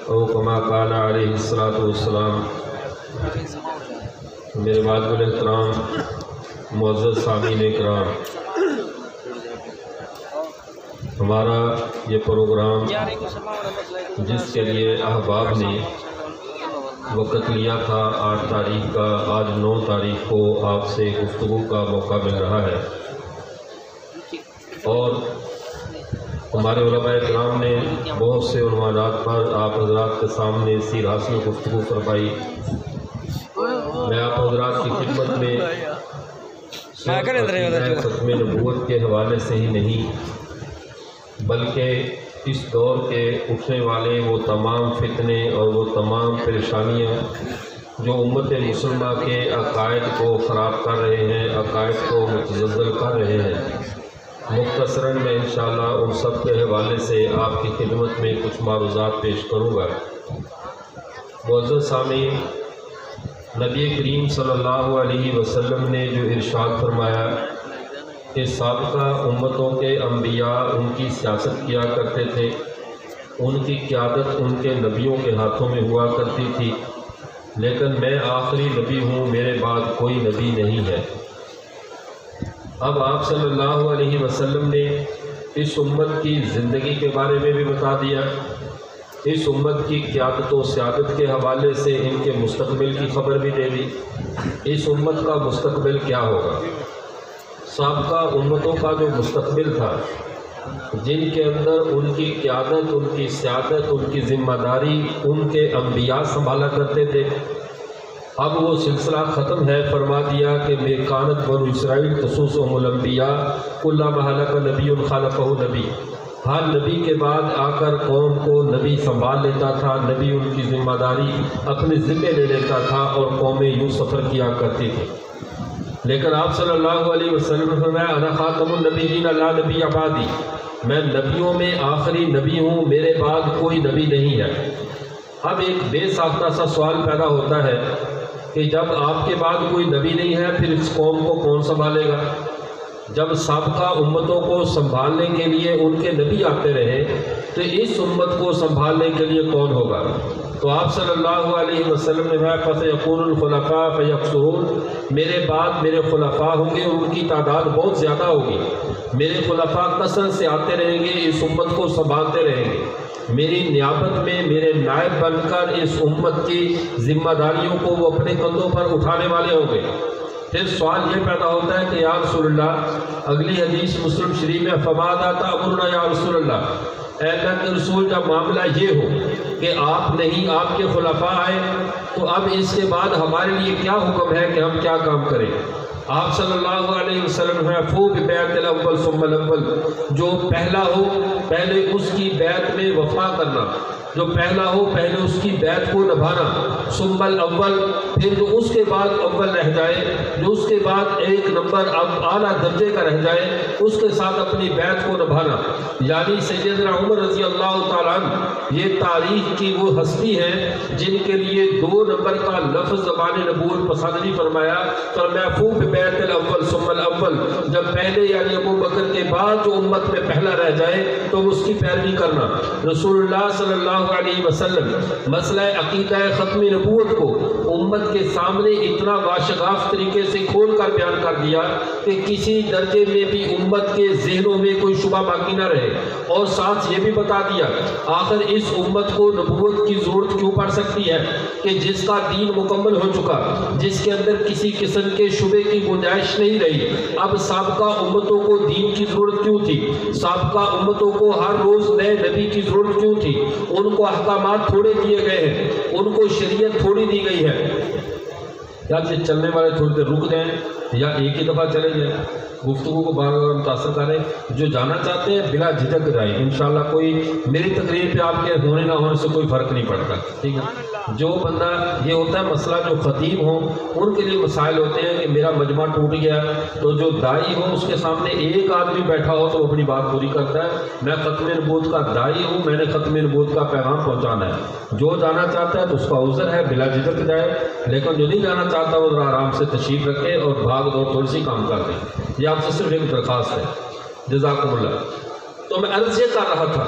او کما قال علیہ الصلوۃ والسلام۔ میرے معزز احترام معزز سامعین کرام، ہمارا یہ پروگرام جس کے لیے احباب نے وقت لیا تھا 8 تاریخ کا، آج 9 تاریخ کو آپ سے گفتگو کا موقع مل رہا ہے، اور ہمارے علماء کرام نے بہت سے عنوانات پر آپ حضرات کے سامنے اسی راس میں گفتگو فرمائی۔ میں آپ حضرات کی خدمت میں ختم نبوت کے حوالے سے ہی نہیں بلکہ اس دور کے اٹھنے والے وہ تمام فتنے اور وہ تمام پریشانیاں جو امت مسلمہ کے عقائد کو خراب کر رہے ہیں، عقائد کو متزلزل کر رہے ہیں، مختصراً میں انشاءاللہ ان سب کے حوالے سے آپ کی خدمت میں کچھ معروضات پیش کروں گا۔ معزز سامعین، نبی کریم صلی اللہ علیہ وسلم نے جو ارشاد فرمایا کہ سابقہ امتوں کے انبیاء ان کی سیاست کیا کرتے تھے، ان کی قیادت ان کے نبیوں کے ہاتھوں میں ہوا کرتی تھی، لیکن میں آخری نبی ہوں، میرے بعد کوئی نبی نہیں ہے۔ اب آپ صلی اللہ علیہ وسلم نے اس امت کی زندگی کے بارے میں بھی بتا دیا، اس امت کی قیادت و سیادت کے حوالے سے ان کے مستقبل کی خبر بھی دے دی۔ اس امت کا مستقبل کیا ہوگا؟ سابقہ امتوں کا جو مستقبل تھا، جن کے اندر ان کی قیادت، ان کی سیادت، ان کی ذمہ داری ان کے انبیاء سنبھالا کرتے تھے، اب وہ سلسلہ ختم ہے۔ فرما دیا کہ بے کانت بنو اسرائیل خصوصهم الانبیاء کلما ہلک نبی خلفہ نبی، ہر نبی کے بعد آ کر قوم کو نبی سنبھال لیتا تھا، نبی ان کی ذمہ داری اپنے ذمے لے لیتا تھا اور قومیں یوں سفر کیا کرتی تھی۔ لیکن آپ صلی اللہ علیہ وسلم نے فرمایا انا خاتم النبیین لا نبی بعدی، میں نبیوں میں آخری نبی ہوں، میرے بعد کوئی نبی نہیں ہے۔ اب ایک بے ساختہ سا سوال پیدا ہوتا ہے کہ جب آپ کے بعد کوئی نبی نہیں ہے پھر اس قوم کو کون سنبھالے گا؟ جب سابقہ امتوں کو سنبھالنے کے لیے ان کے نبی آتے رہے تو اس امت کو سنبھالنے کے لیے کون ہوگا؟ تو آپ صلی اللہ علیہ وسلم نے کہا فَسَيَكُونُ الْخُلَفَاءُ فَيَكْثُرُونَ، میرے بعد میرے خلفاء ہوں گے، ان کی تعداد بہت زیادہ ہوگی، میرے خلفاء کثرت سے آتے رہیں گے، اس امت کو سنبھالتے رہیں گے، میری نیابت میں میرے نائب بن کر اس امت کی ذمہ داریوں کو وہ اپنے کندھوں پر اٹھانے والے ہوں گے۔ پھر سوال یہ پیدا ہوتا ہے کہ یا رسول اللہ، اگلی حدیث مسلم شریف میں فَمَاذَا تَأْمُرُنَا یا رسول اللہ، اے اللہ کے رسول جب معاملہ یہ ہو کہ آپ نہیں، آپ کے خلفاء آئے، تو اب اس کے بعد ہمارے لیے کیا حکم ہے کہ ہم کیا کام کریں؟ آپ صلی اللہ علیہ وسلم نے فو بِبَیعَتِ الْأَوَّلِ ثُمَّ الْأَوَّلِ، جو پہلا ہو پہلے اس کی بیعت میں وفا کرنا، جو پہلا ہو پہلے اس کی بیعت کو نبھانا، ثم الاول، پھر جو اس کے بعد اول رہ جائے، جو اس کے بعد ایک نمبر اب اعلیٰ درجے کا رہ جائے، اس کے ساتھ اپنی بیعت کو نبھانا۔ یعنی سیدنا عمر رضی اللہ تعالیٰ عنہ یہ تاریخ کی وہ ہستی ہے جن کے لیے 2 نمبر کا لفظ زبان نبوت پسند نہیں فرمایا، فرمایا فو بِبَیعَتِ الْأَوَّلِ ثُمَّ الْأَوَّلِ، جب پہلے یعنی ابو بکر کے بعد جو امت میں پہلا رہ جائے تو اس کی پیروی کرنا۔ رسول اللہ صلی اللہ علیہ وسلم مسئلہ عقیدہ ختم نبوت کو امت کے سامنے اتنا واشگاف طریقے سے کھول کر بیان کر دیا کہ کسی درجے میں بھی امت کے ذہنوں میں کوئی شبہ باقی نہ رہے، اور ساتھ یہ بھی بتا دیا آخر اس امت کو نبوت کی ضرورت کیوں پڑ سکتی ہے کہ جس کا دین مکمل ہو چکا، جس کے اندر کسی قسم کے شبے کی گنجائش نہیں رہی، اب سابقہ امتوں کو دین کی ضرورت کیوں تھی؟ سابقہ امتوں کو ہر روز نئے نبی کی ضرورت کیوں تھی؟ ان کو احکامات تھوڑے دیے گئے ہیں، ان کو شریعت تھوڑی دی گئی ہے، یا کہ چلنے والے تھوڑی دیر رک جائیں یا ایک ہی دفعہ چلے جائیں، گفتگو کو بار بار متاثر کریں۔ جو جانا چاہتے ہیں بلا جھجک جائیں، انشاءاللہ کوئی میری تقریر پہ آپ کے ہونے نہ ہونے سے کوئی فرق نہیں پڑتا، ٹھیک ہے؟ جو بندہ یہ ہوتا ہے مسئلہ جو خطیب ہوں ان کے لیے مسائل ہوتے ہیں کہ میرا مجمع ٹوٹ گیا، تو جو داعی ہو اس کے سامنے ایک آدمی بیٹھا ہو تو اپنی بات پوری کرتا ہے۔ میں ختم نبوت کا داعی ہوں، میں نے ختم نبوت کا پیغام پہنچانا ہے، جو جانا چاہتا ہے تو اس کا عذر ہے، بلا جھجک جائے، لیکن جو نہیں جانا چاہتا وہ ذرا آرام سے تشریف رکھے اور بھاگ دور تھوڑی سی کام کر دیں۔ یہ آپ سے صرف ایک درخواست ہے، جزاکم اللہ۔ تو میں عرض یہ کر رہا تھا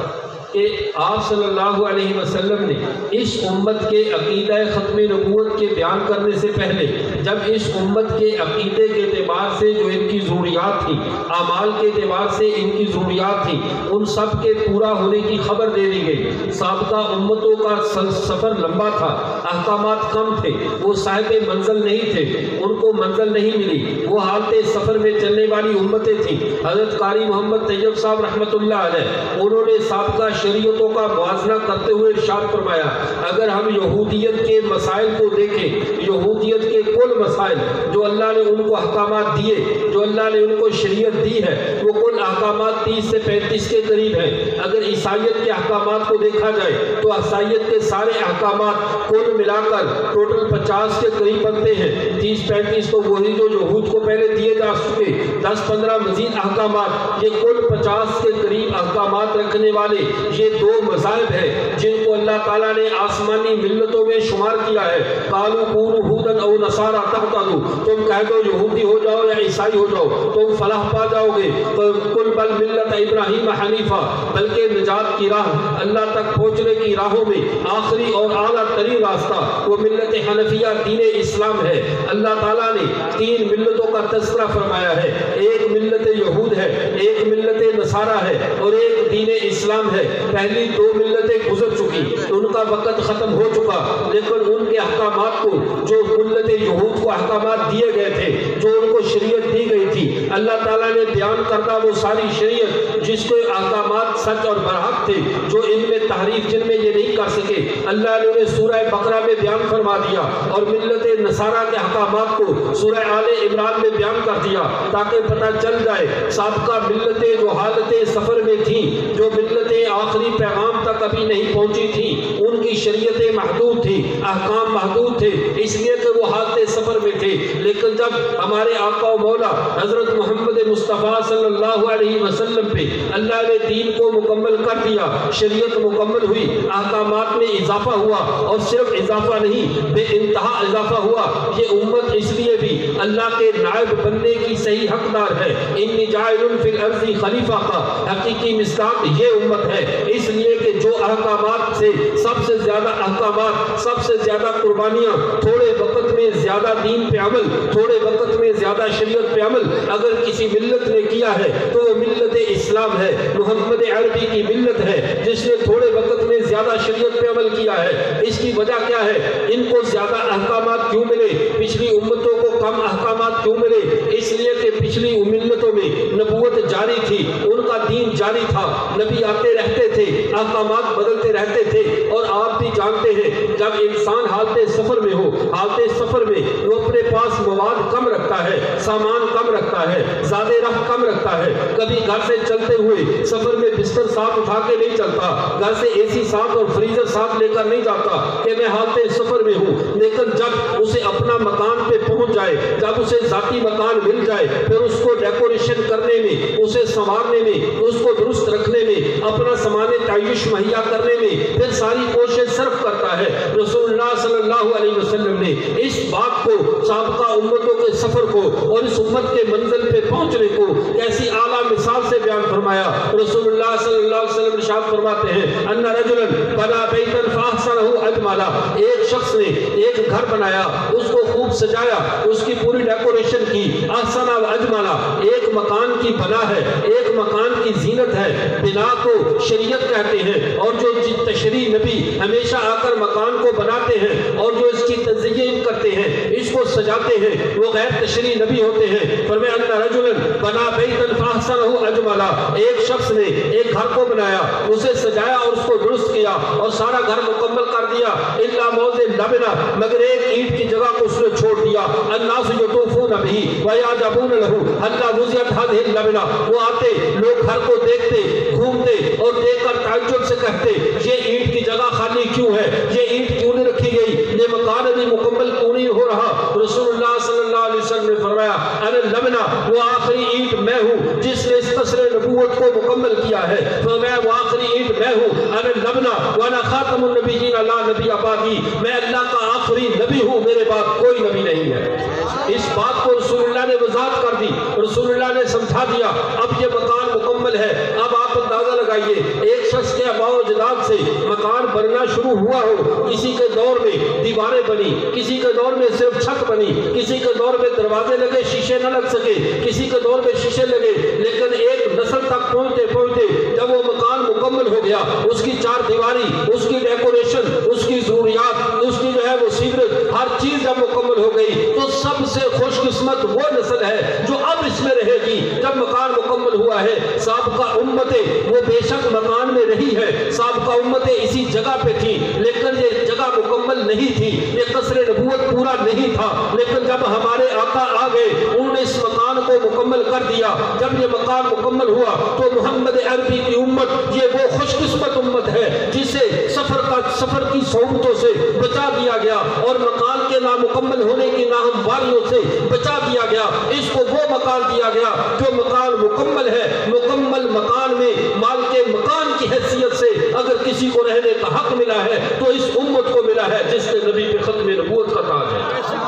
کہ آپ صلی اللہ علیہ وسلم نے اس امت کے عقیدہ ختم نبوت کے بیان کرنے سے پہلے جب اس امت کے عقیدے کے اعتبار سے جو ان کی ضروریات تھی، اعمال کے اعتبار سے ان کی ضروریات تھی، ان سب کے پورا ہونے کی خبر دے دی گئی۔ سابقہ امتوں کا سفر لمبا تھا، احکامات کم تھے، وہ صاحب منزل نہیں تھے، ان کو منزل نہیں ملی، وہ حالت سفر میں چلنے والی امتیں تھیں۔ حضرت قاری محمد طیب صاحب رحمۃ اللہ علیہ انہوں نے سابقہ شریعتوں کا موازنہ کرتے ہوئے ارشاد فرمایا، اگر ہم یہودیت کے مسائل کو دیکھیں، یہودیت کے کل مسائل جو اللہ نے ان کو احکامات دیے، جو اللہ نے ان کو شریعت دی ہے، وہ کل احکامات 30 سے 35 کے قریب ہیں۔ اگر عیسائیت کے احکامات کو دیکھا جائے تو عیسائیت کے سارے احکامات کل ملا کر ٹوٹل 50 کے قریب بنتے ہیں۔ 30-35 تو وہی جو یہود کو پہلے دیے جا چکے، 10-15 مزید احکامات، یہ کل 50 کے قریب احکامات رکھنے والے یہ دو مذاہب ہیں جن کو اللہ تعالیٰ نے آسمانی ملتوں میں شمار کیا ہے۔ قالوا کونوا ھودا او نصارا تہتدوا، تم کہہ دو یہودی ہو جاؤ یا عیسائی ہو جاؤ تم فلاح پا جاؤ گے۔ قل بل ملت ابراہیم حنیفا، بلکہ نجات کی راہ، اللہ تک پہنچنے کی راہوں میں آخری اور اعلیٰ ترین راستہ وہ ملت حنفیہ دین اسلام ہے۔ اللہ تعالیٰ نے 3 ملتوں کا تذکرہ فرمایا ہے، ایک ملت یہود ہے، ایک ملت نصارہ ہے اور ایک دین اسلام ہے۔ پہلی 2 ملتیں گزر چکی، ان کا وقت ختم ہو چکا، لیکن ان کے احکامات کو جو ملت یہود کو احکامات دیے گئے تھے، جو ان کو شریعت دی گئی تھی، اللہ تعالیٰ نے بیان کردہ وہ ساری شریعت جس کے احکامات سچ اور برحق تھے، جو ان میں تحریف جن میں یہ نہیں کر سکے، اللہ نے انہیں سورہ بقرہ میں بیان فرما دیا، اور ملت نصارہ کے احکامات کو سورہ آل عمران میں بیان کر دیا، تاکہ پتہ چل جائے سابقہ ملتیں جو حالت سفر میں تھیں، جو ملتیں آخری پیغام تک ابھی نہیں پہنچی تھیں، ان کی شریعتیں محدود تھیں، احکام محدود تھے، اس لیے کہ وہ حالت سفر میں تھے۔ لیکن جب ہمارے آقا و مولا حضرت محمد مصطفیٰ صلی اللہ علیہ وسلم پہ اللہ نے دین کو مکمل کر دیا، شریعت مکمل ہوئی، احکامات میں اضافہ ہوا، اور صرف اضافہ نہیں بے انتہا اضافہ ہوا۔ یہ امت اس لیے بھی اللہ کے نائب بننے کی صحیح حقدار ہے۔ انی جاعل فی الارض خلیفہ کا حقیقی مصداق یہ امت ہے، اس لیے کہ جو احکامات سے سب سے زیادہ احکامات، سب سے زیادہ قربانیاں، تھوڑے وقت میں زیادہ دین پہ عمل، تھوڑے وقت میں زیادہ شریعت پہ عمل اگر کسی ملت نے کیا ہے تو وہ ملت اسلام ہے، محمد عربی کی ملت ہے جس نے تھوڑے وقت میں زیادہ شریعت پہ عمل کیا ہے۔ اس کی وجہ کیا ہے؟ ان کو زیادہ احکامات کیوں ملے، پچھلی امتوں کو کم احکامات کیوں ملے؟ اس لیے کہ پچھلی ملتوں میں نبوت جاری تھی، ان کا دین جاری تھا، نبی آتے رہتے تھے، احکامات بدلتے رہتے تھے، اور آپ بھی جانتے ہیں جب انسان حالت سفر میں ہو، حالت سفر میں وہ اپنے پاس مواد کم رکھتا ہے، سامان کم رکھتا ہے، زیادہ رخ کم رکھتا ہے، کبھی گھر سے چلتے ہوئے سفر میں بستر ساتھ اٹھا کے نہیں چلتا، گھر سے اے سی ساتھ اور فریزر ساتھ لے کر نہیں جاتا کہ میں حالت سفر میں ہوں۔ لیکن جب اسے اپنا مکان پہ پہنچ جائے، جب اسے ذاتی مکان مل جائے، پھر اس کو ڈیکوریشن کرنے میں، اسے سنوارنے میں، اس کو درست رکھنے میں، اپنا سامان تعیش مہیا کرنے میں پھر ساری کوشش صرف کرتا ہے۔ رسول اللہ صلی اللہ علیہ وسلم نے اس بات کو، سابقہ امتوں کے سفر کو اور اس امت کے منزل پہ پہنچنے کو کیسی اعلیٰ مثال سے بیان فرمایا۔ رسول اللہ صلی اللہ علیہ وسلم ارشاد فرماتے ہیں ان رجلا بنا بیتا فاحسنہ اجملا، ایک شخص نے ایک گھر بنایا، اس کو خوب سجایا، اس کی پوری ڈیکوریشن کی، احسنہ و اجملا، ایک مکان کی بنا ہے، ایک مکان کی زینت ہے۔ بنا کو شریعت کہتے ہیں، اور جو تشریع نبی ہمیشہ آ کر مکان کو بناتے ہیں اور جو اس کی تزئین کرتے ہیں، اس کو سجاتے ہیں، وہ غیر تشریع نبی ہوتے ہیں۔ فرمایا ان رجلا بنا بیتا فاحسنہ اجملا، ایک شخص نے ایک گھر کو بنایا، اسے سجایا اور اس کو درست کیا اور سارا گھر مکمل کر دیا، الا موضع لبنہ، مگر ایک اینٹ کی جگہ کو اس نے چھوڑ دیا۔ الناس یطوفون بہ ویعجبون لہ حتی وضعت ہذہ اللبنہ، وہ آتے لوگ گھر کو دیکھتے، گھومتے اور دیکھ کر تعجب سے کہتے یہ اینٹ کی جگہ خالی کیوں ہے، یہ اینٹ کیوں نہیں رکھی گئی، یہ مکان ابھی مکمل کیوں نہیں ہو رہا؟ رسول اللہ صلی اللہ علیہ وسلم نے فرمایا انا اللبنہ، وہ آخری اینٹ میں ہوں جس نے اس قصر نبوت کو مکمل کیا ہے۔ فرمایا وہ آخری اینٹ میں ہوں، انا اللبنہ وانا خاتم النبیین لا نبی بعدی، میں اللہ کا آخری نبی ہوں، میرے بعد کوئی نبی نہیں ہے۔ اس بات کو رسول اللہ نے وضاحت کر دی، رسول اللہ نے سمجھا دیا۔ اب یہ مکان مکمل ہے، اب آپ اندازہ لگائیے، ایک شخص کے آباء و اجداد سے مکان بننا شروع ہوا ہو، کسی کے دور میں دیواریں بنی، کسی کے دور میں صرف چھت بنی، کسی کے دور میں دروازے لگے شیشے نہ لگ سکے، کسی کے دور میں شیشے لگے، لیکن ایک نسل تک پہنچتے پہنچتے جب وہ مکان مکمل ہو گیا، اس کی چار دیواری، اس کی ڈیکوریشن، اس کی ضروریات، اس کی جو ہے وہ سیورج، ہر چیز جب مکمل ہو گئی تو سب سے خوش قسمت وہ نسل ہے جو اب اس میں رہے گی جب مکان مکمل ہوا ہے۔ سابقہ امتیں وہ بے شک مکان میں رہی ہے، سابقہ امتیں اسی جگہ پہ تھی، لیکن یہ جگہ مکمل نہیں تھی، یہ قصر نبوت پورا نہیں تھا، لیکن جب ہمارے آقا آ گئے انہوں نے اس مکان کو مکمل کر دیا۔ جب یہ مکان مکمل ہوا تو محمد عربی کی امت یہ وہ خوش قسمت امت ہے جسے سفر کی صعوبتوں سے بچا دیا گیا اور مکان کے نامکمل ہونے کی ناہمواریوں سے بچا دیا گیا۔ اس کو وہ مکان دیا گیا جو مکان مکمل ہے۔ مکمل مکان میں مال کے مکان کی حیثیت سے اگر کسی کو رہنے کا حق ملا ہے تو اس امت کو ملا ہے جس نے نبی پہ ختم نبوت کا تاج ہے۔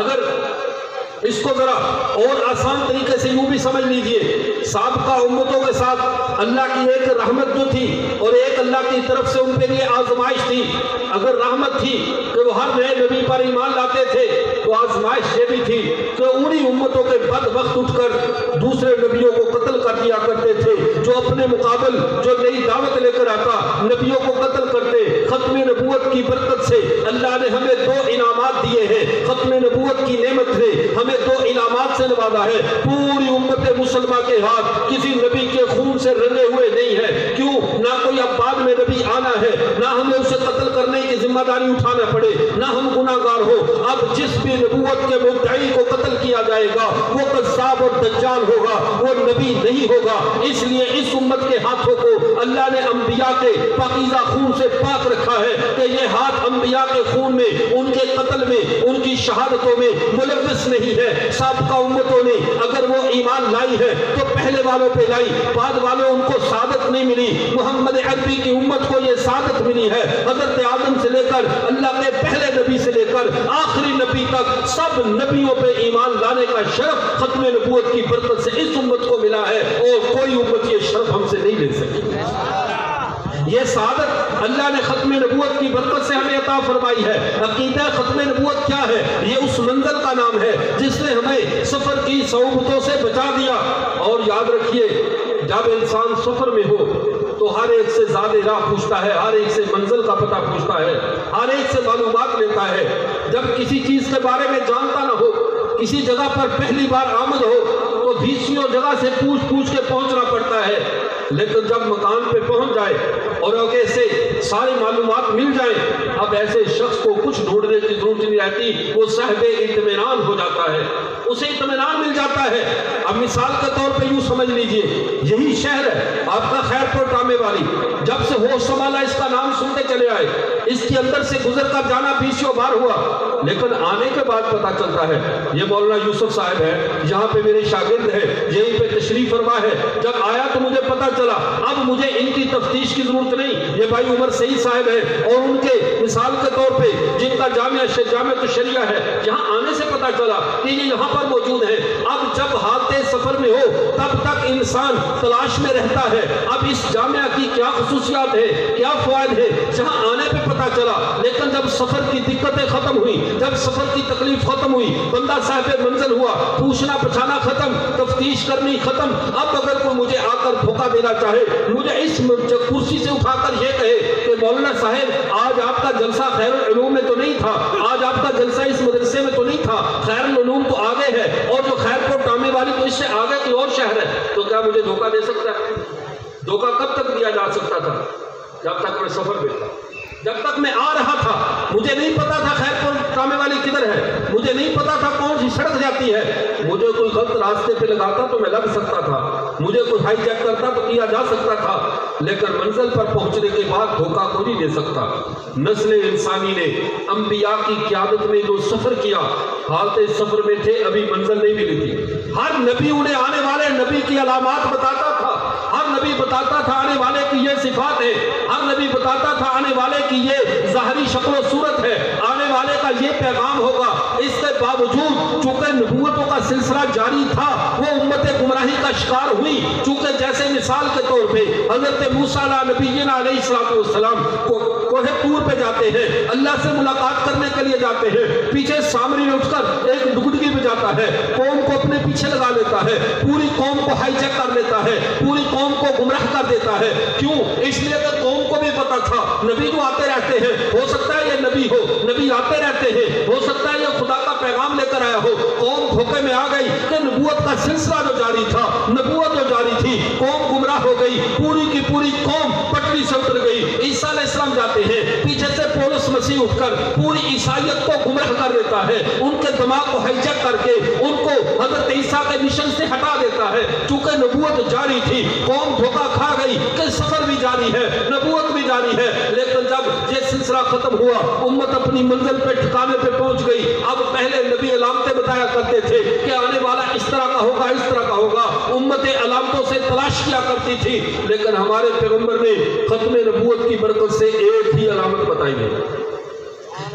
اگر اس کو ذرا اور آسان طریقے سے یوں بھی سمجھ لیجئے، سابقہ امتوں کے ساتھ اللہ کی ایک رحمت جو تھی اور ایک اللہ کی طرف سے ان پہ یہ آزمائش تھی۔ اگر رحمت تھی کہ وہ ہر نئے نبی پر ایمان لاتے تھے تو آزمائش یہ بھی تھی کہ انہی امتوں کے بد وقت اٹھ کر دوسرے نبیوں کو قتل کر دیا کرتے تھے، جو اپنے مقابل جو نئی دعوت لے کر آتا نبیوں کو قتل کرتے۔ ختم نبوت کی برکت سے اللہ نے ہمیں دو انعامات دیے ہیں، ختم نبوت کی نعمت نے ہمیں دو انعامات سے نوازا ہے۔ پوری امت مسلمہ کے ہاتھ کسی نبی کے خون سے رنگے ہوئے نہیں ہے، کیوں نہ کوئی اب بعد میں نبی آنا ہے، نہ ہمیں اسے قتل کرنے کی ذمہ داری اٹھانا پڑے، نہ ہم گناہگار ہو۔ اب جس بھی نبوت کے مدعی کو قتل کیا جائے گا وہ قذاب اور دجال ہوگا، وہ نبی نہیں ہوگا۔ اس لیے اس امت کے ہاتھوں کو اللہ نے انبیاء کے پاکیزہ خون سے پاک رکھا ہے کہ یہ ہاتھ انبیاء کے خون میں، ان کے قتل میں، ان کی شہادتوں میں ملوث نہیں ہے۔ سابقہ امتوں نے اگر وہ ایمان لائی ہے تو پہلے والوں پہ لائی، بعد والوں ان کو سعادت نہیں ملی۔ محمد عربی کی امت کو یہ سعادت ملی ہے۔ حضرت آدم سے لے کر اللہ کے پہلے نبی سے لے کر آخری نبی تک سب نبیوں پہ ایمان لانے کا شرف ختم نبوت کی برکت سے اس امت کو ملا ہے، اور کوئی امت یہ شرف ہم سے نہیں لے سکی۔ یہ سعادت اللہ نے ختم نبوت کی برکت سے ہمیں عطا فرمائی ہے۔ عقیدہ ختم نبوت کیا ہے؟ یہ اس منزل کا نام ہے جس نے ہمیں سفر کی صعوبتوں سے بچا دیا۔ اور یاد رکھیے جب انسان سفر میں ہو تو ہر ایک سے زیادہ راہ پوچھتا ہے، ہر ایک سے منزل کا پتہ پوچھتا ہے، ہر ایک سے معلومات لیتا ہے۔ جب کسی چیز کے بارے میں جانتا نہ ہو، کسی جگہ پر پہلی بار آمد ہو تو 20 جگہ سے پوچھ کے پہنچنا پڑتا ہے، لیکن جب مکان پہ پہنچ جائے اور اگر سے ساری معلومات مل جائیں، اب ایسے شخص کو کچھ ڈھونڈنے کی ضرورت نہیں رہتی، وہ صاحب اطمینان ہو جاتا ہے، اسے اطمینان مل جاتا ہے۔ اب مثال کے طور پہ یوں سمجھ لیجئے، یہی شہر ہے آپ کا خیرپور ٹامے والی، جب سے ہوش سنبھالا اس کا نام سنتے چلے آئے، اس کے اندر سے گزر کر جانا 20 بار ہوا، لیکن آنے کے بعد پتہ چلتا ہے یہ مولانا یوسف صاحب ہے، یہاں پہ میرے شاگرد ہے، یہیں پہ تشریف فرما ہے۔ جب آیا تو مجھے پتہ چلا اب مجھے ان کی تفتیش کی ضرورت نہیں، یہ بھائی عمر سعید صاحب ہے اور ان کے مثال کے طور پہ جن کا جامعہ الشریعہ ہے، یہاں آنے سے پتہ چلا کہ یہ یہاں پر موجود ہے۔ اب جب حالت سفر میں ہو تب تک انسان تلاش میں رہتا ہے اب اس جامعہ کی کیا خصوصیات ہے، کیا فوائد ہے، جہاں آنے پہ پتہ چلا۔ لیکن جب سفر کی دقتیں ختم ہوئی، جب سفر کی تکلیف ختم ہوئی، بندہ صاحب منزل ہوا، پوچھنا پچھانا ختم، تفتیش کرنی ختم، اب اگر کوئی مجھے آ کر دھوکہ دینا چاہے، مجھے اس کرسی سے اٹھا کر یہ کہے کہ مولانا صاحب آج آپ کا جلسہ خیر العلوم میں تو نہیں تھا، آج آپ کا جلسہ اس مدرسے میں تو نہیں تھا، خیر العلوم تو آگے ہے اور جو خیرپور ٹامے والی تو اس سے آگے کوئی اور شہر ہے، تو کیا مجھے دھوکہ دے سکتا ہے؟ دھوکہ کب تک دیا جا سکتا تھا؟ جب تک میں سفر میں تھا، جب تک میں آ رہا تھا، مجھے نہیں پتا تھا خیرپور ٹامے والی کدھر ہے، مجھے نہیں پتا تھا کون سی سڑک جاتی ہے، مجھے کوئی غلط راستے پہ لگاتا تو میں لگ سکتا تھا، مجھے کوئی ہائی جیک کرتا تو کیا جا سکتا تھا، لیکن منزل پر پہنچنے کے بعد دھوکہ کو نہیں دے سکتا۔ نسل انسانی نے انبیاء کی قیادت میں جو سفر کیا، حالت سفر میں تھے، ابھی منزل نہیں ملی تھی۔ ہر نبی انہیں آنے والے نبی کی علامات بتاتا تھا، ہر نبی بتاتا تھا آنے والے کی یہ صفات ہے، ہر نبی بتاتا تھا آنے والے کی یہ ظاہری شکل و صورت ہے، آنے والے کا یہ پیغام ہوگا۔ اس کے باوجود چونکہ نبوتوں کا سلسلہ جاری تھا، وہ امت گمراہی کا شکار ہوئی، چونکہ جیسے مثال کے طور پہ حضرت موسیٰ نبینا علیہ السلام کوہ طور پہ جاتے ہیں، اللہ سے ملاقات کرنے کے لیے جاتے ہیں، پیچھے سامری اٹھ کر ایک ڈگڈگی میں جاتا ہے، قوم کو اپنے پیچھے لگا لیتا ہے، پوری قوم کو ہائی جیک کر لیتا ہے، پوری قوم کو گمراہ کر دیتا ہے۔ کیوں؟ اس لیے کہ قوم کو بھی پتا تھا نبی جو آتے رہتے ہیں، ہو سکتا ہے یہ نبی ہو، نبی آتے رہتے ہیں، ہو سکتا ہے یہ خدا کا پیغام لے کر آیا ہو۔ قوم دھوکے میں آ گئی کہ نبوت کا سلسلہ جو جاری تھا، نبوت جو جاری تھی، قوم گمراہ ہو گئی، پوری کی پوری قوم پٹری سے اتر گئی۔ عیسیٰ علیہ السلام جاتے ہیں، پیچھے سے پولس مسیح اٹھ کر پوری عیسائیت کو گمراہ کر دیتا ہے، ان کے دماغ کو ہائی جیک کر کے ان کو حضرت عیسیٰ کے مشن سے ہٹا دیتا ہے۔ چونکہ نبوت جاری تھی، قوم دھوکہ کھا گئی کہ سفر بھی جاری ہے، نبوت بھی جاری ہے، لیکن جب یہ سلسلہ ختم ہوا، امت اپنی منزل پہ ٹھکانے پہ پہنچ گئی۔ اب پہلے نبی علامتیں بتایا کرتے تھے کہ آنے والا اس طرح کا ہوگا، اس طرح کا ہوگا، امتیں علامتوں سے تلاش کیا کرتی تھی، لیکن ہمارے پیغمبر نے ختم نبوت کی برکت سے ایک ہی علامت بتائی ہے،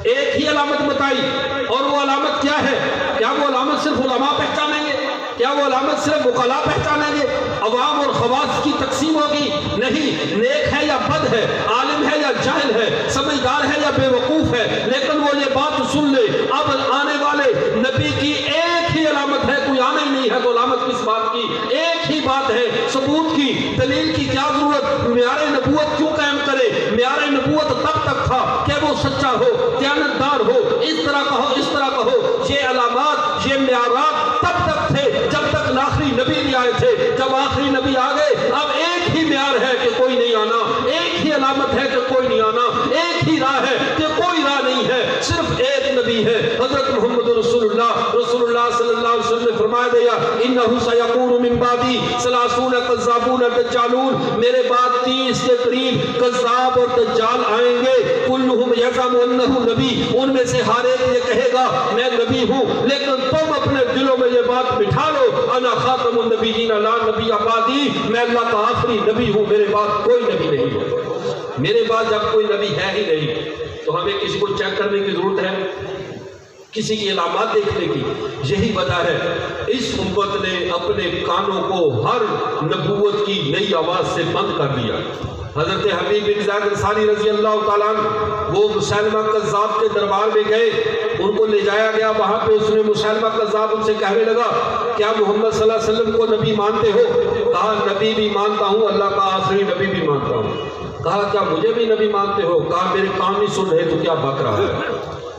ایک ہی علامت بتائی، اور وہ علامت کیا ہے؟ کیا وہ علامت صرف علماء پہچانیں گے؟ کیا وہ علامت صرف وکلاء پہچانیں گے؟ عوام اور خواص کی تقسیم ہوگی؟ نہیں، نیک ہے یا بد ہے، عالم ہے یا جاہل ہے، سمجھدار ہے یا بے وقوف ہے، لیکن وہ یہ بات سن لے اب آنے والے نبی کی ایک ہی علامت ہے، کوئی آنا ہی نہیں ہے تو علامت کس بات کی؟ ایک ہی بات ہے، ثبوت کی، دلیل کی کیا ضرورت؟ معیار نبوت کیوں قائم کرے؟ معیار نبوت تب تک تھا کہ وہ سچا ہو، دیانتدار ہو، اس طرح کا ہو، اس طرح کا ہو۔ یہ علامات، یہ معیارات تب تک تھے جب تک آخری نبی نہیں آئے تھے۔ جب آخری نبی آ گئے، اب ایک ہی معیار ہے کہ کوئی نہیں آنا، ایک ہی علامت ہے کہ کوئی نہیں آنا، ایک ہی راہ ہے کہ کوئی راہ نہیں ہے، صرف ایک نبی ہے، حضرت محمد رسول اللہ صلی اللہ علیہ وسلم نے فرمایا دیا انہو سیکون من بعدی ثلاثون کذابون دجالون، میرے بعد 30 کے قریب کذاب اور دجال آئیں گے، کلہم یزعم انہ نبی، ان میں سے ہر ایک یہ کہے گا میں نبی ہوں، لیکن تم اپنے دلوں میں یہ بات بٹھا لو انا خاتم النبیین لا نبی بعدی، میں اللہ کا آخری نبی ہوں، میرے بعد کوئی نبی نہیں ہے۔ میرے بعد جب کوئی نبی ہے ہی نہیں تو ہمیں کسی کو چیک کرنے کی ضرورت ہے، کسی کی علامات دیکھنے کی؟ یہی وجہ ہے اس امت نے اپنے کانوں کو ہر نبوت کی نئی آواز سے بند کر دیا۔ حضرت حبیب بن زید انصاری رضی اللہ تعالیٰ عنہ وہ مسیلمہ کذاب کے دربار میں گئے، ان کو لے جایا گیا، وہاں پہ اس نے مسیلمہ کذاب ان سے کہنے لگا کیا محمد صلی اللہ علیہ وسلم کو نبی مانتے ہو؟ کہا نبی بھی مانتا ہوں، اللہ کا آخری نبی بھی مانتا ہوں۔ کہا کیا مجھے بھی نبی مانتے ہو؟ کہا میرے کان نہیں سن رہے تو کیا بک رہا ہے؟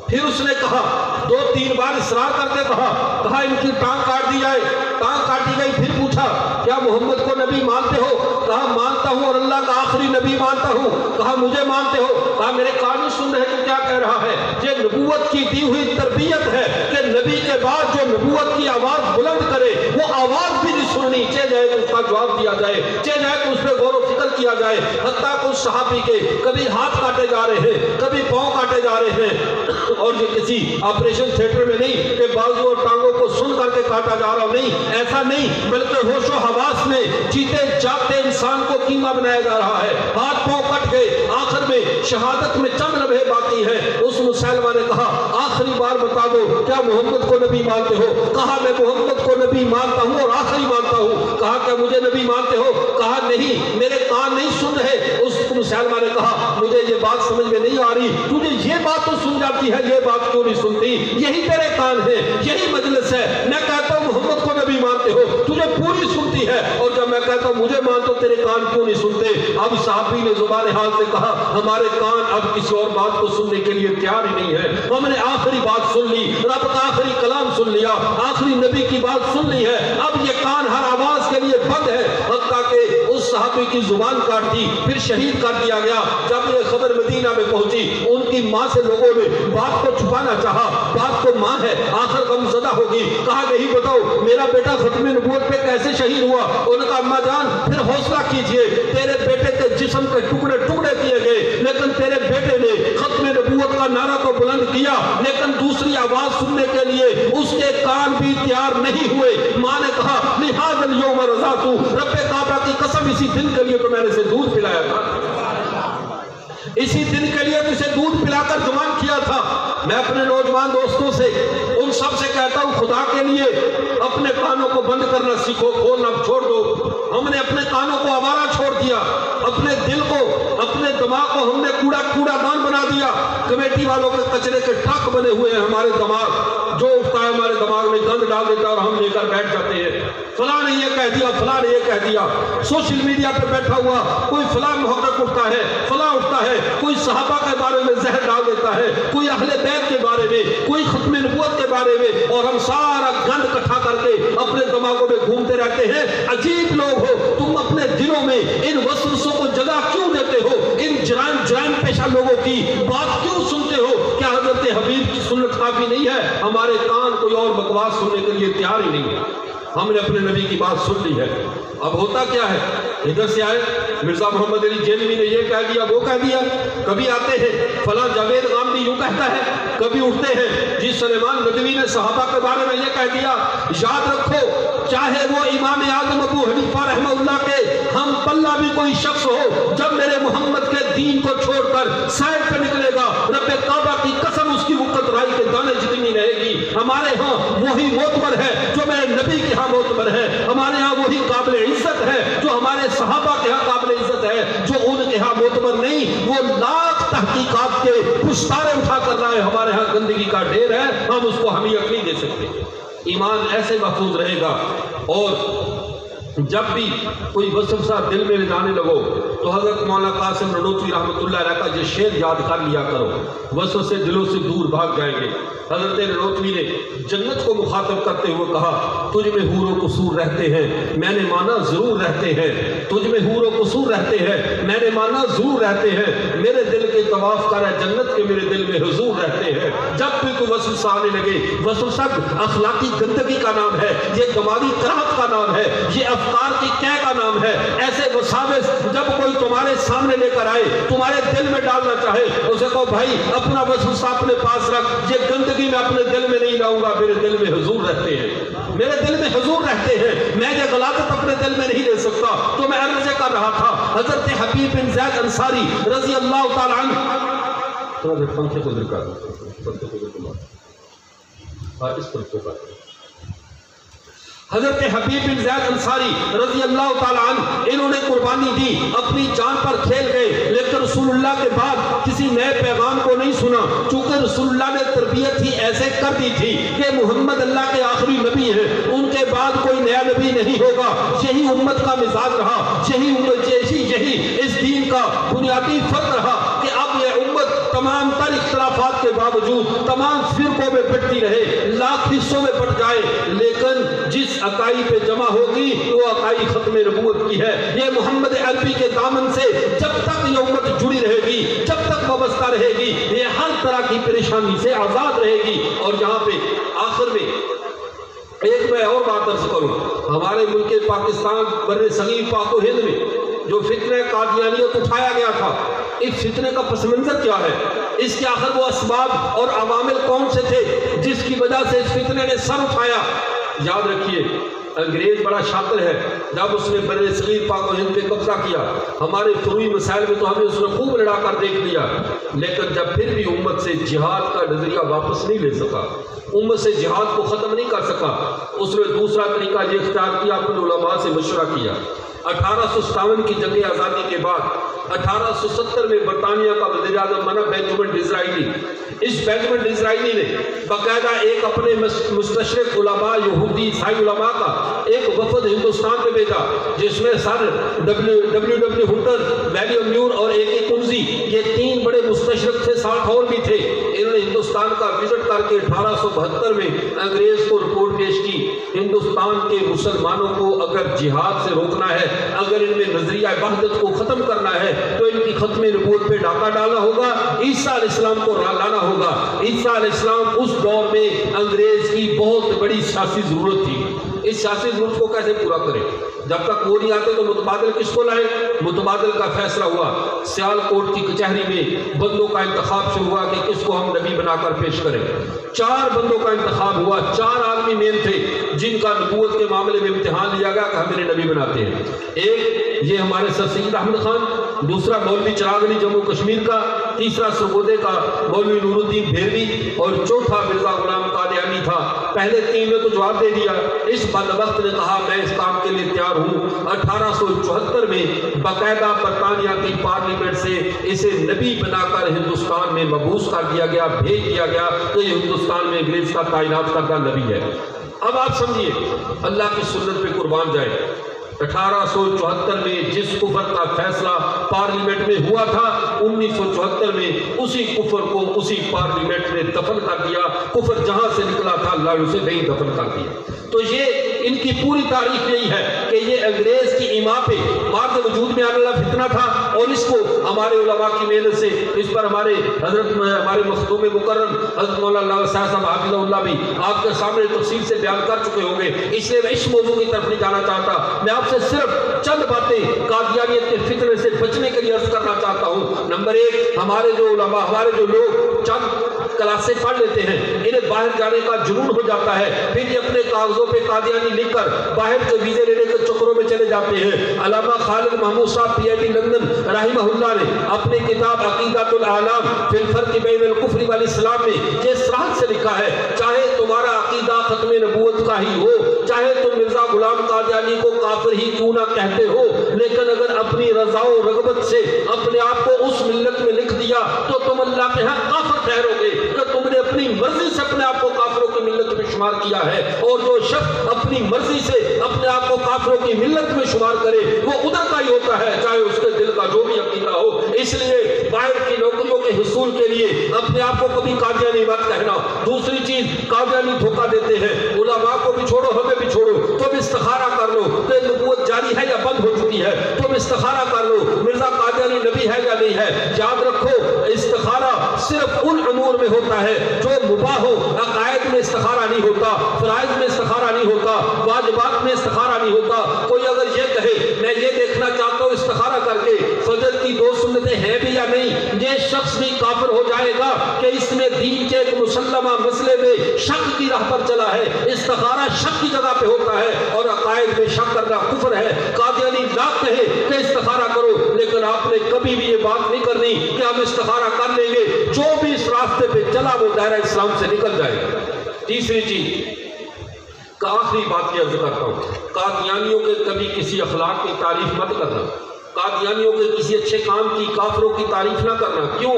پھر اس نے کہا 2-3 بار اصرار کرتے کہا ان کی ٹانگ کاٹ دی جائے، ٹانگ کاٹی گئی۔ پھر پوچھا کیا محمد کو نبی مانتے ہو؟ کہا مانتا ہوں اور اللہ کا آخری نبی مانتا ہوں۔ کہا مجھے مانتے ہو؟ کہا میرے کان نہیں سن رہے تو کیا کہہ رہا ہے؟ یہ نبوت کی دی ہوئی تربیت ہے کہ نبی کے بعد جو نبوت کی آواز بلند کرے وہ آواز بھی نہیں سننی، چاہے جائے تو اس کا جواب دیا جائے، چاہے جائے تو اس پہ غور و فکر کیا جائے۔ حتیٰ کہ اس صحابی کے کبھی ہاتھ کاٹے جا رہے ہیں، کبھی پاؤں کاٹے جا رہے ہیں، اور یہ کسی آپریشن تھیٹر میں نہیں کہ بازو اور ٹانگوں کو سن کر کے کاٹا جا رہا، نہیں، ایسا نہیں، بلکہ ہوش و حواس میں جیتے جاگتے انسان کو قیمہ بنایا جا رہا ہے۔ ہاتھ پاؤں کٹ گئے، آخر میں شہادت میں چند لمحے باقی ہیں۔ اس مسیلمہ نے کہا آخری بار بتا دو کیا محمد کو نبی مانتے ہو؟ کہا میں محمد کو نبی مانتا ہوں اور آخری مانتا ہوں۔ کہا کیا مجھے نبی مانتے ہو؟ کہا نہیں، میرے کان نہیں سن رہے۔ اس مسیلمہ نے کہا مجھے یہ بات سمجھ میں نہیں آ رہی، تجھے یہ بات تو سن جاتی ہے، یہ بات کیوں نہیں سنتی؟ یہی تیرے کان ہے، یہی مجلس ہے، میں کہتا ہوں محمد کو نبی مانتے ہو، تجھے پوری سنتی ہے، اور جب میں کہتا ہوں مجھے مانتے ہو تیرے کان کیوں نہیں سنتے؟ اب صحابی نے زبان حال سے کہا ہمارے کان اب کسی اور بات کو سننے کے لیے تیار ہی نہیں ہے، ہم نے آخری بات سن لی، رب کا آخری کلام سن لیا، آخری نبی کی بات سن لی ہے، اب یہ کان ہر آواز کے لیے بند ہے۔ حتیٰ کہ اس صحابی کی زبان کاٹ دی، پھر شہید کر دیا گیا۔ جب یہ خبر مدینہ میں پہنچی، ان کی ماں سے لوگوں نے بات کو چھپانا چاہا، بات کو ماں ہے آخر غم زدہ ہوگی، کہا یہی بتاؤ میرا بیٹا ختم نبوت پہ کیسے شہید ہوا؟ ان کا اماں جان پھر حوصلہ کیجئے، تیرے بیٹے کے جسم کے ٹکڑے ٹکڑے کیے گئے، لیکن تیرے بیٹے نے ختم نبوت کا نعرہ تو بلند کیا، لیکن دوسری آواز سننے کے لیے اس کے کان بھی تیار نہیں ہوئے۔ ماں نے کہا لہذا اليوم رضعت، رب کعبہ کی قسم اسی دن کے لیے تو میں نے اسے دودھ پلایا تھا، اسی دن کے لیے تو اسے دودھ پلا کر جوان کیا تھا، میں اپنے نوجوان دوستوں سے ان سب سے کہتا ہوں خدا کے لیے اپنے کانوں کو بند کرنا سیکھو، کھولنا چھوڑ دو۔ ہم نے اپنے کانوں کو آوارہ چھوڑ دیا، اپنے دل کو، اپنے دماغ کو ہم نے کوڑا دان بنا دیا۔ کمیٹی والوں کے کچرے کے ٹرک بنے ہوئے ہیں ہمارے دماغ، جو اٹھتا ہے ہمارے دماغ میں گند ڈال دیتا ہے اور ہم لے کر بیٹھ جاتے ہیں۔ فلاں نے یہ کہہ دیا، فلاں نے یہ کہہ دیا۔ سوشل میڈیا پہ بیٹھا ہوا کوئی فلاں محقق اٹھتا ہے، فلاں اٹھتا ہے، کوئی صحابہ کے بارے میں زہر ڈال دیتا ہے، کوئی اہل بیت کے بارے میں، کوئی ختم نبوت کے بارے میں، اور ہم سارا گند اکٹھا کر کے اپنے دماغوں میں گھومتے رہتے ہیں۔ عجیب لوگ ہو تم، اپنے دلوں میں ان وسوسوں کو جگہ کیوں دیتے ہو؟ ان جرائم پیشہ لوگوں کی بات کیوں سنتے ہو؟ کیا حضرت حبیب کی سنت کافی نہیں ہے؟ ہمارے کان کوئی اور بکواس سننے کے لیے تیار ہی نہیں ہے۔ ہم نے اپنے نبی کی بات سن لی ہے۔ اب ہوتا کیا ہے، ادھر سے آئے مرزا محمد علی جیلوی نے یہ کہہ دیا، وہ کہہ دیا، کبھی آتے ہیں فلاں جاوید غامدی یوں کہتا ہے، کبھی اٹھتے ہیں جی سلیمان ندوی نے صحابہ کے بارے میں یہ کہہ دیا۔ یاد رکھو، چاہے وہ امام اعظم ابو حنیفہ رحمہ اللہ کے ہم پلہ بھی کوئی شخص ہو، جب میرے محمد کے دین کو چھوڑ کر سائڈ پہ نکلے گا، رب کعبہ کی قسم اس کی وقت رائی کے دانے جتنی رہے گی۔ ہمارے ہاں وہی معتبر ہے جو میرے نبی کے ہاں معتبر ہے، ہمارے ہاں وہی قابل عزت ہے جو ہمارے صحابہ کے ہاں قابل عزت ہے۔ جو ان کے ہاں معتبر نہیں، وہ لاکھ تحقیقات کے پشتارے اٹھا کر رہا ہے، ہمارے ہاں گندگی کا ڈھیر ہے، ہم اس کو اہمیت نہیں دے سکتے۔ ایمان ایسے محفوظ رہے گا، اور جب بھی کوئی وسوسہ دل میں جانے لگو تو حضرت مولانا قاسم نانوتوی رحمۃ اللہ علیہ کا یہ شعر یاد کر لیا کرو، وسوسے دلوں سے دور بھاگ جائیں گے۔ حضرت نانوتوی نے جنت کو مخاطب کرتے ہوئے کہا، تجھ میں حور و قصور رہتے ہیں، میں نے مانا ضرور رہتے ہیں۔ تجھ میں حور و قصور رہتے ہیں، میں نے مانا ضرور رہتے ہیں۔ میرے دل کے طواف کر جنت کے میرے دل میں حضور رہتے ہیں۔ جب بھی کوئی وسوسہ آنے لگے، وسوسہ اخلاقی گندگی کا نام ہے، یہ دماغی کراہت کا نام ہے، یہ افکار کی قے کا نام ہے۔ ایسے وساوس جب کوئی تمہارے سامنے لے کر آئے، تمہارے دل میں ڈالنا چاہے، اسے کہو بھائی اپنا وسوسہ اپنے پاس رکھ، یہ گندگی میں اپنے دل میں نہیں لاؤں گا، میرے دل میں حضور رہتے ہیں، میرے دل میں حضور رہتے ہیں، میں یہ غلاظت اپنے دل میں نہیں لے سکتا۔ تو میں عرض کر رہا تھا، حضرت حبیب بن زید انصاری رضی اللہ تعالی عنہ، تھوڑا سا پنکھے کو ادھر کر پنکھے کو ادھر کر، اس طرف کو کر۔ حضرت حبیب بن زید انصاری رضی اللہ تعالیٰ عنہ، انہوں نے قربانی دی، اپنی جان پر کھیل گئے، لیکن رسول اللہ کے بعد کسی نئے پیغام کو نہیں سنا، چونکہ رسول اللہ نے تربیت ہی ایسے کر دی تھی کہ محمد اللہ کے آخری نبی ہیں، ان کے بعد کوئی نیا نبی نہیں ہوگا۔ یہی امت کا مزاج رہا، یہی اس دین کا بنیادی فرق رہا کہ اب یہ امت تمام تر اختلافات کے باوجود تمام فرقوں میں بٹتی رہے، لاکھ حصوں میں بٹ جائے، لیکن جس اکائی پہ جمع ہوگی وہ اکائی ختم نبوت کی ہے۔ یہ محمد عربی کے دامن سے جب تک یہ امت جڑی رہے گی، جب تک وابستہ رہے گی، یہ ہر طرح کی پریشانی سے آزاد رہے گی۔ اور یہاں پہ آخر میں ایک میں اور بات عرض کروں، ہمارے ملک پاکستان بر صغیر پاک و ہند میں جو فتنہ قادیانیت اٹھایا گیا تھا، اس فتنے کا پس منظر کیا ہے؟ اس کے آخر وہ اسباب اور عوامل کون سے تھے جس کی وجہ سے اس فتنے نے سر اٹھایا؟ یاد رکھیے، انگریز بڑا شاطر ہے، جب اس نے بر صغیر پاک و ہند پہ قبضہ کیا، ہمارے فروعی مسائل میں تو ہمیں اس نے خوب لڑا کر دیکھ لیا، لیکن جب پھر بھی امت سے جہاد کا نظریہ واپس نہیں لے سکا، امت سے جہاد کو ختم نہیں کر سکا، اس نے دوسرا طریقہ یہ اختیار کیا، اپنے علماء سے مشورہ کیا۔ 1857 کی جنگ آزادی کے بعد 1870 میں برطانیہ کا وزیر اعظم بنا بینجامن ڈزرائیلی۔ اس بینجامن ڈزرائیلی نے باقاعدہ ایک اپنے مستشرق علماء، یہودی عیسائی علماء کا ایک وفد ہندوستان میں بھیجا، جس میں سر ڈبلیو ہنٹر، ویلیام میور اور اے کے کنزی، یہ تین بڑے مستشرق تھے، ساتھ اور بھی تھے۔ انہوں نے ہندوستان کا وزٹ کر کے 1872 میں انگریز کو رپورٹ پیش کی، ہندوستان کے مسلمانوں کو اگر جہاد سے روکنا ہے، اگر ان میں نظریہ وحدت کو ختم کرنا ہے تو ان کی ختم نبوت پہ ڈاکہ ڈالنا ہوگا، عیسیٰ علیہ السلام کو لانا ہوگا۔ عیسیٰ علیہ السلام اس دور میں انگریز کی بہت بڑی سیاسی ضرورت تھی۔ اس سیاسی ضرورت کو کیسے پورا کریں؟ جب تک وہ نہیں آتے تو متبادل کس کو لائیں؟ متبادل کا فیصلہ ہوا، سیال کوٹ کی کچہری میں بندوں کا انتخاب شروع ہوا کہ کس کو ہم نبی بنا کر پیش کریں۔ 4 بندوں کا انتخاب ہوا، 4 عالمی مین تھے جن کا نبوت کے معاملے میں امتحان لیا گیا کہ ہم انہیں نبی بناتے ہیں۔ ایک یہ ہمارے سر سید احمد خان، دوسرا مولوی چراغ علی جموں کشمیر کا، تیسرا سرگودے کا مولوی نور الدین بھیروی، اور چوتھا مرزا غلام قادیانی تھا۔ پہلے تین نے تو جواب دے دیا، اس بدبخت نے کہا میں اس کام کے لیے تیار ہوں۔ 1874 میں باقاعدہ برطانیہ کی پارلیمنٹ سے اسے نبی بنا کر ہندوستان میں مبعوث کر دیا گیا، بھیج دیا گیا تو یہ ہندوستان میں انگریز کا تعینات کردہ نبی ہے۔ اب آپ سمجھیے، اللہ کی سنت پہ قربان جائے، 1874 میں جس کفر کا فیصلہ پارلیمنٹ میں ہوا تھا، 1974 میں اسی کفر کو اسی پارلیمنٹ نے دفن کر دیا۔ کفر جہاں سے نکلا تھا اللہ نے اسے وہیں دفن کر دیا۔ تو یہ ان کی پوری تاریخ یہی ہے کہ یہ انگریز کی ایما پہ مارد وجود میں آنے والا فتنہ تھا، اور اس کو ہمارے علماء کی محنت سے اس پر ہمارے مخدوم مکرم حضرت مولانا صاحب حافظ اللہ بھی آپ کے سامنے تفصیل سے بیان کر چکے ہوں گے، اس لیے میں اس موضوع کی طرف نہیں جانا چاہتا۔ میں آپ سے صرف چند باتیں قادیانیت کے فتنے سے بچنے کے لیے عرض کرنا چاہتا ہوں۔ نمبر ایک، ہمارے جو علماء، ہمارے جو لوگ چند کلاسیں پڑھ لیتے ہیں، انہیں باہر جانے کا جنون ہو جاتا ہے، پھر یہ اپنے کاغذوں پہ قادیانی لکھ کر باہر کے ویزے لینے کے چکروں میں چلے جاتے ہیں۔ علامہ خالد محمود صاحب پی ایچ ڈی لندن رحمہ اللہ نے اپنی کتاب عقیدۃ الاعلام فی الفرق بین الکفر والاسلام میں یہ صراحت سے لکھا ہے، چاہے تمہارا عقیدہ ختم نبوت کا ہی ہو، چاہے تم مرزا غلام قادیانی کو کافر ہی کیوں نہ کہتے ہو، لیکن اگر اپنی رضا و رغبت سے اپنے آپ کو اس ملت میں لکھ دیا تو تم اللہ کے ہاں کافر ٹھہرو گے، کہ تم نے اپنی مرضی سے اپنے آپ کو کافروں کی ملت میں شمار کیا ہے، اور جو شخص اپنی مرضی سے اپنے آپ کو کافروں کی ملت میں شمار کرے وہ ادھر کا ہی ہوتا ہے، چاہے اس کے دل کا جو بھی عقیدہ ہو۔ اس لیے باہر کی نوکریوں کے حصول کے لیے اپنے آپ کو کبھی قادیانی مت کہنا۔ دوسری چیز، قادیانی دھوکہ دیتے ہیں، علماء کو بھی چھوڑو، ہمیں بھی چھوڑو، تم استخارہ کر لو کہ نبوت جاری ہے یا بند ہو چکی ہے، تم استخارہ کر لو مرزا قادیانی نبی ہے یا نہیں ہے۔ یاد رکھو، استخارہ صرف ان امور میں ہوتا ہے جو مباح ہو، عقائد میں استخارہ نہیں ہوتا، فرائض میں استخارہ نہیں ہوتا، واجبات میں استخارہ نہیں ہوتا۔ کوئی اگر یہ کہے میں یہ دیکھنا چاہتا ہوں استخارہ کر کے فجر کی 2 سنتیں ہیں بھی یا نہیں، یہ شخص بھی کافر ہو جائے گا کہ اس نے دین کے ایک مسلمہ مسئلے میں شک کی راہ پر چلا ہے۔ استخارہ شک کی جگہ پہ ہوتا ہے، اور عقائد میں شک کرنا کفر ہے۔ قادیانی لا کہے کہ استخارہ کرو، لیکن آپ نے کبھی بھی یہ بات نہیں کرنی کہ ہم استخارہ کر لیں گے، جو بھی اس راستے پہ چلا وہ دائرہ اسلام سے نکل جائے گا۔ تیسری چیز، آخری بات یہ عرض کرتا ہوں، قادیانیوں کے کبھی کسی اخلاق کی تعریف مت کرنا، قادیانیوں کے کسی اچھے کام کی کافروں کی تعریف نہ کرنا۔ کیوں؟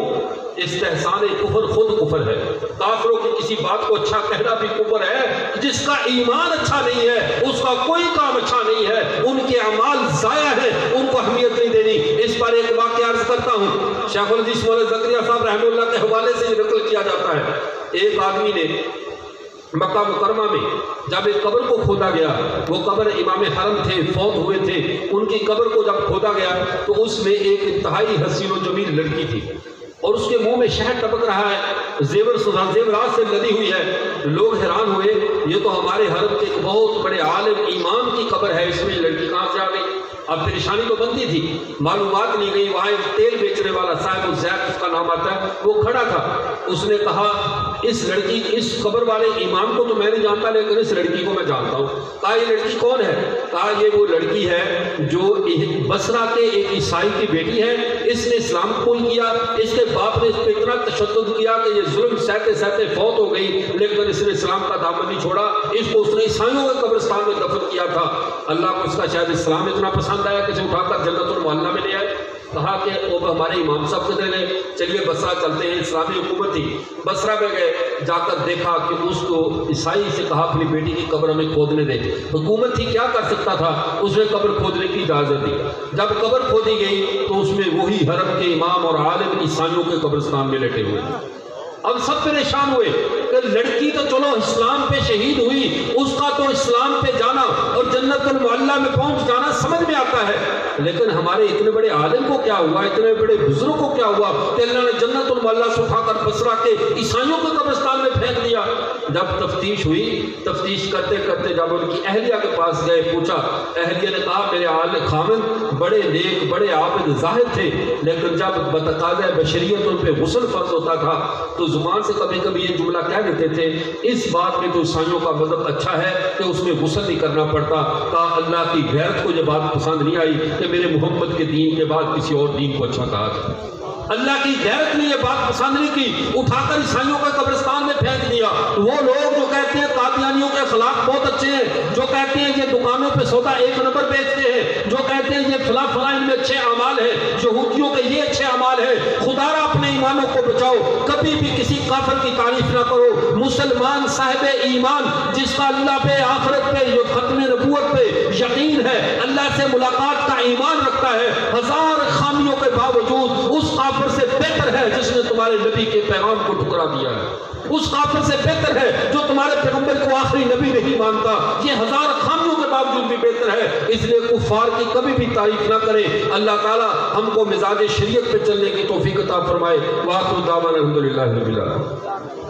استحسان کفر خود کفر ہے، کافروں کی کسی بات کو اچھا کہنا بھی کفر ہے۔ جس کا ایمان اچھا نہیں ہے اس کا کوئی کام اچھا نہیں ہے، ان کے اعمال ضائع ہیں، ان کو اہمیت نہیں دینی۔ اس پر ایک واقعہ عرض کرتا ہوں، شیخ الحدیث مولانا زکریا صاحب رحمہ اللہ کے حوالے سے یہ نقل کیا جاتا ہے۔ ایک آدمی نے مکہ مکرمہ میں جب ایک قبر کو کھودا گیا، وہ قبر امام حرم تھے، فوت ہوئے تھے، ان کی قبر کو جب کھودا گیا تو اس میں ایک انتہائی حسین و جمیل لڑکی تھی، اور اس کے منہ میں شہد ٹپک رہا ہے، زیورات سے لدی ہوئی ہے۔ لوگ حیران ہوئے، یہ تو ہمارے حرم کے ایک بہت بڑے عالم امام کی قبر ہے، اس میں لڑکی کہاں سے آ گئی؟ اب پریشانی تو بنتی تھی، معلومات نہیں گئی۔ وہاں ایک تیل بیچنے والا صاحب الزیت اس کا نام آتا ہے، وہ کھڑا تھا، اس نے کہا اس لڑکی، اس قبر والے امام کو تو میں نہیں جانتا لیکن اس لڑکی کو میں جانتا ہوں۔ کہا یہ لڑکی کون ہے؟ کہا یہ وہ لڑکی ہے جو بصرہ کے ایک عیسائی کی بیٹی ہے، اس نے اسلام قبول کیا، اس کے باپ نے اس پہ اتنا تشدد کیا کہ یہ ظلم سہتے سہتے فوت ہو گئی، لیکن اس نے اسلام کا دامن نہیں چھوڑا، اس کو اس نے عیسائیوں کے قبرستان میں دفن کیا تھا۔ اللہ کو اس کا شاید اسلام اتنا پسند آیا کہ اسے اٹھا کر جنت المعلیٰ میں لے آئے۔ کہا کہ وہ ہمارے امام صاحب کدھر گئے؟ چلیے بصرہ چلتے ہیں، اسلامی حکومت تھی، بصرہ میں گئے، جا کر دیکھا کہ اس کو عیسائی سے کہا اپنی بیٹی کی قبر ہمیں کھودنے دے۔ حکومت تھی، کیا کر سکتا تھا؟ اس نے قبر کھودنے کی اجازت دی۔ جب قبر کھودی گئی تو اس میں وہی حرم کے امام اور عالم عیسائیوں کے قبرستان میں لیٹے ہوئے۔ اب سب پریشان ہوئے کہ لڑکی تو چلو اسلام پہ شہید ہوئی، اس کا تو اسلام پہ جانا اور جنت المعلیٰ میں پہنچ جانا سمجھ میں آتا ہے، لیکن ہمارے اتنے بڑے عالم کو کیا ہوا، اتنے بڑے بزرگ کو کیا ہوا کہ اللہ نے جنت المعلیٰ سے اٹھا کر بصرہ کے عیسائیوں کے قبرستان میں پھینک دیا؟ جب تفتیش ہوئی، تفتیش کرتے کرتے جب ان کی اہلیہ کے پاس گئے، پوچھا، اہلیہ نے کہا میرے عالم خامن بڑے نیک، بڑے عابد، زاہد تھے، لیکن جب بتقاضۂ بشریت ان پہ غسل فرض ہوتا تھا تو زبان سے کبھی کبھی یہ جملہ کہہ دیتے تھے، اس بات میں تو عیسائیوں کا مذہب اچھا ہے کہ اس میں غسل نہیں کرنا پڑتا۔ کہا اللہ کی غیرت کو یہ بات پسند نہیں آئی کہ کہ میرے محمد کے دین کے بعد کسی اور دین کو اچھا کہا تھا۔ اللہ کی غیرت نے یہ بات پسند نہیں کی، اٹھا کر عیسائیوں کے قبرستان میں پھینک دیا۔ وہ لوگ جو کہتے ہیں قادیانیوں کے اخلاق بہت اچھے ہیں، جو کہتے ہیں یہ دکانوں پہ سودا 1 نمبر بیچتے ہیں، جو کہتے ہیں یہ فلاں فلاں ان میں اچھے اعمال ہیں، یہودیوں کے یہ اچھے اعمال ہیں، خدا را اپنے ایمانوں کو بچاؤ، کبھی بھی کسی کافر کی تعریف نہ کرو۔ مسلمان صاحب ایمان جس کا اللہ پہ، آخرت پہ، ختم نبوت پہ یقین ہے، اللہ سے ملاقات کا ایمان رکھتا ہے، 1000 خامیوں کے باوجود اس کافر سے بہتر ہے جس نے تمہارے نبی کے پیغام کو ٹھکرا دیا ہے، اس کافر سے بہتر ہے جو تمہارے پیغمبر کو آخری نبی نہیں مانتا، یہ 1000 خامیوں کے باوجود بھی بہتر ہے۔ اس لیے کفار کی کبھی بھی تعریف نہ کریں۔ اللہ تعالی ہم کو مزاج شریعت پہ چلنے کی توفیق عطا فرمائے۔ وآخر دعوانا الحمدللہ رب العالمین۔